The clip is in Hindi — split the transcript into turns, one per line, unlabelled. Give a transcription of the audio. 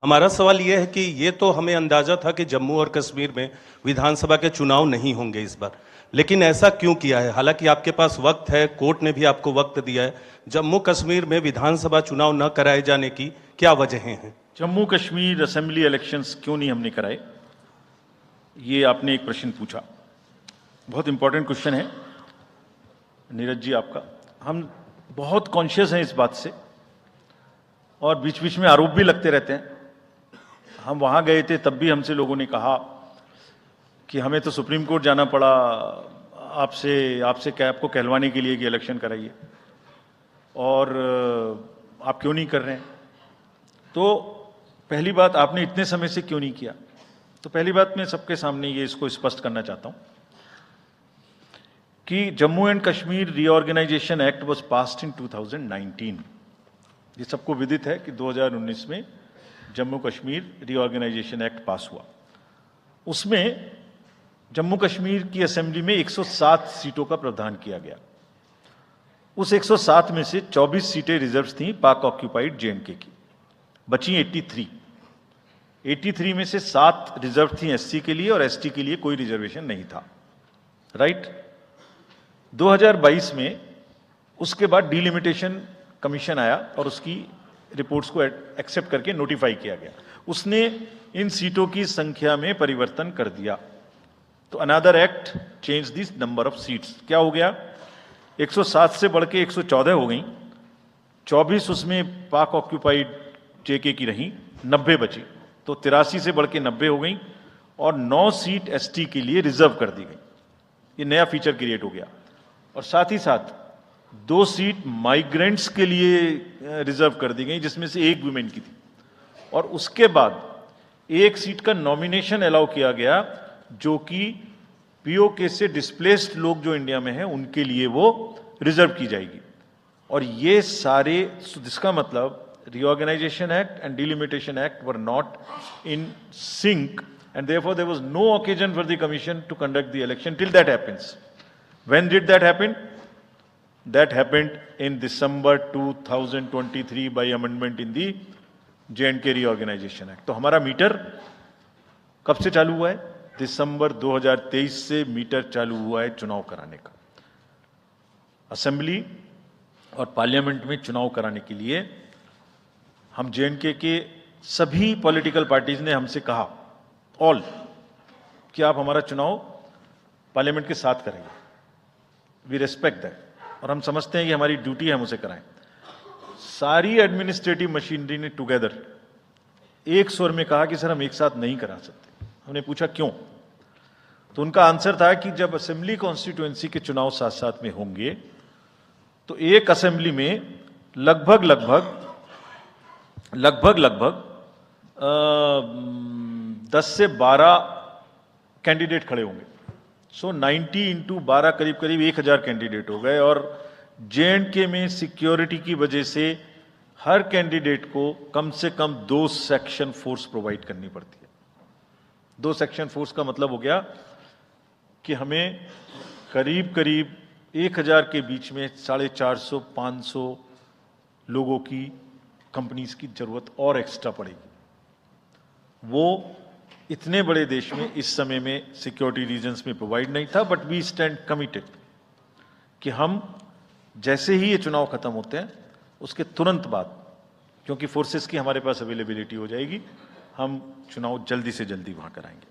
हमारा सवाल ये है कि ये तो हमें अंदाजा था कि जम्मू और कश्मीर में विधानसभा के चुनाव नहीं होंगे इस बार, लेकिन ऐसा क्यों किया है? हालांकि आपके पास वक्त है, कोर्ट ने भी आपको वक्त दिया है। जम्मू कश्मीर में विधानसभा चुनाव न कराए जाने की क्या वजहें हैं?
जम्मू कश्मीर असेंबली इलेक्शंस क्यों नहीं हमने कराए, ये आपने एक प्रश्न पूछा। बहुत इंपॉर्टेंट क्वेश्चन है नीरज जी आपका। हम बहुत कॉन्शियस हैं इस बात से और बीच बीच में आरोप भी लगते रहते हैं। हम वहां गए थे तब भी हमसे लोगों ने कहा कि हमें तो सुप्रीम कोर्ट जाना पड़ा आपसे क्या आपको कहलवाने के लिए कि इलेक्शन कराइए, और आप क्यों नहीं कर रहे हैं। तो पहली बात, आपने इतने समय से क्यों नहीं किया? तो पहली बात मैं सबके सामने ये इसको स्पष्ट करना चाहता हूं कि Jammu and Kashmir reorganisation act was passed in 2019। ये सबको विदित है कि 2019 में Jammu Kashmir reorganisation act pass हुआ। उसमें जम्मू कश्मीर की असेंबली में 107 सीटों का प्रावधान किया गया। उस 107 में से 24 सीटें रिजर्व थीं पाक ऑक्यूपाइड जेएंडके की, बची 83 में से 7 रिजर्व थी एससी के लिए और एसटी के लिए कोई रिजर्वेशन नहीं था। राइट। 2022 में उसके बाद डिलिमिटेशन कमीशन आया और उसकी रिपोर्ट्स को एक्सेप्ट करके नोटिफाई किया गया। उसने इन सीटों की संख्या में परिवर्तन कर दिया। तो another act change this number of seats. क्या हो गया? 107 से बढ़ के 114 हो गई, 24 उसमें पाक ऑक्यूपाइड जेके की रही, 90 बची, तो 83 से बढ़ के 90 हो गई और 9 सीट एसटी के लिए रिजर्व कर दी गई। ये नया फीचर क्रिएट हो गया। और साथ ही साथ 2 सीट माइग्रेंट्स के लिए रिजर्व कर दी गई, जिसमें से 1 वुमेन की थी। और उसके बाद 1 सीट का नॉमिनेशन अलाउ किया गया, जो कि पीओके से डिस्प्लेस्ड लोग जो इंडिया में हैं उनके लिए वो रिजर्व की जाएगी। और ये सारे, जिसका मतलब Reorganization Act and Delimitation Act were not in sync, and therefore there was no occasion for the commission to conduct the election till that happens. When did that happen? That happened in December 2023 by amendment in the J&K Reorganization Act. तो हमारा मीटर कब से चालू हुआ है? दिसंबर 2023 से मीटर चालू हुआ है चुनाव कराने का। असेंबली और पार्लियामेंट में चुनाव कराने के लिए हम जेएंडके के सभी पॉलिटिकल पार्टीज ने हमसे कहा, ऑल, कि आप हमारा चुनाव पार्लियामेंट के साथ करेंगे। वी रेस्पेक्ट दैट, और हम समझते हैं कि हमारी ड्यूटी है हम उसे कराएं। सारी एडमिनिस्ट्रेटिव मशीनरी ने टुगेदर एक स्वर में कहा कि सर हम एक साथ नहीं करा सकते। हमने पूछा क्यों? तो उनका आंसर था कि जब असेंबली कॉन्स्टिट्यूएंसी के चुनाव साथ साथ में होंगे तो एक असेंबली में लगभग 10 से 12 कैंडिडेट खड़े होंगे। सो 90 इंटू 12 करीब 1000 कैंडिडेट हो गए। और जेएंडके में सिक्योरिटी की वजह से हर कैंडिडेट को कम से कम 2 सेक्शन फोर्स प्रोवाइड करनी पड़ती है। 2 सेक्शन फोर्स का मतलब हो गया कि हमें करीब 1000 के बीच में 450-500 लोगों की, कंपनीज की जरूरत और एक्स्ट्रा पड़ेगी। वो इतने बड़े देश में इस समय में सिक्योरिटी रीजंस में प्रोवाइड नहीं था। बट वी स्टैंड कमिटेड कि हम जैसे ही ये चुनाव खत्म होते हैं उसके तुरंत बाद, क्योंकि फोर्सेस की हमारे पास अवेलेबिलिटी हो जाएगी, हम चुनाव जल्दी से जल्दी वहां कराएंगे।